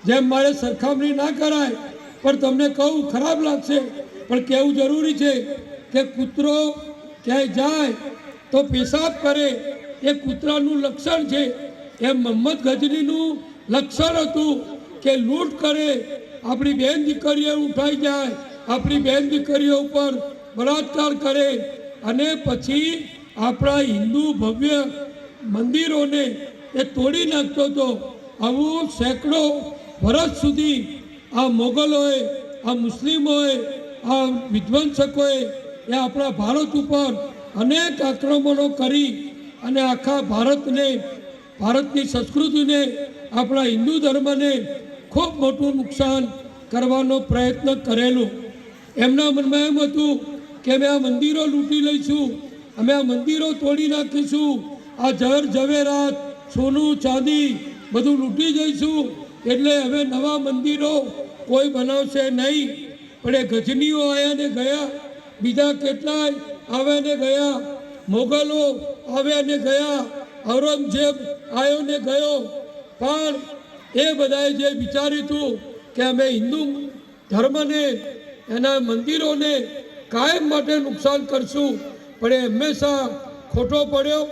જેમ મારે સરખામણી ના કરાય, પણ તમને કહું ખરાબ લાગશે, પણ કહેવું જરૂરી છે કે કૂતરો ક્યાંય જાય તો પેશાબ કરે એ કૂતરાનું લક્ષણ છે, એમ મોહમ્મદ ગજનીનું લક્ષણ હતું કે લૂંટ કરે, આપણી બહેન દીકરીઓ ઉઠાઈ જાય, આપણી બહેન દીકરીઓ ઉપર બળાત્કાર કરે અને પછી આપણા હિન્દુ ભવ્ય મંદિરોને એ તોડી નાખતો હતો। આવું સેંકડો વર્ષ સુધી આ મોગલોએ, આ મુસ્લિમોએ, આ વિધ્વંસકોએ એ આપણા ભારત ઉપર અનેક આક્રમણો કરી અને આખા ભારતને, ભારતની સંસ્કૃતિને, આપણા હિન્દુ ધર્મને ખૂબ મોટું નુકસાન કરવાનો પ્રયત્ન કરેલો। એમના મનમાં એમ હતું કે અમે આ મંદિરો લૂંટી લઈશું, અમે આ મંદિરો તોડી નાખીશું, આ જર ઝવેરાત, સોનું ચાંદી બધું લૂંટી જઈશું, એટલે હવે નવા મંદિરો કોઈ બનાવશે નહીં। પણ એ ગજનીઓ આવ્યા ને ગયા, બીજા કેટલાય આવ્યા ને ગયા, મોગલો આવ્યા ને ગયા, ઔરંગઝેબ આવ્યો ને ગયો, પણ એ બધાએ જે વિચાર્યું હતું કે અમે હિન્દુ ધર્મને, એના મંદિરોને કાયમ માટે નુકસાન કરશું, પણ એ હંમેશા ખોટો પડ્યો।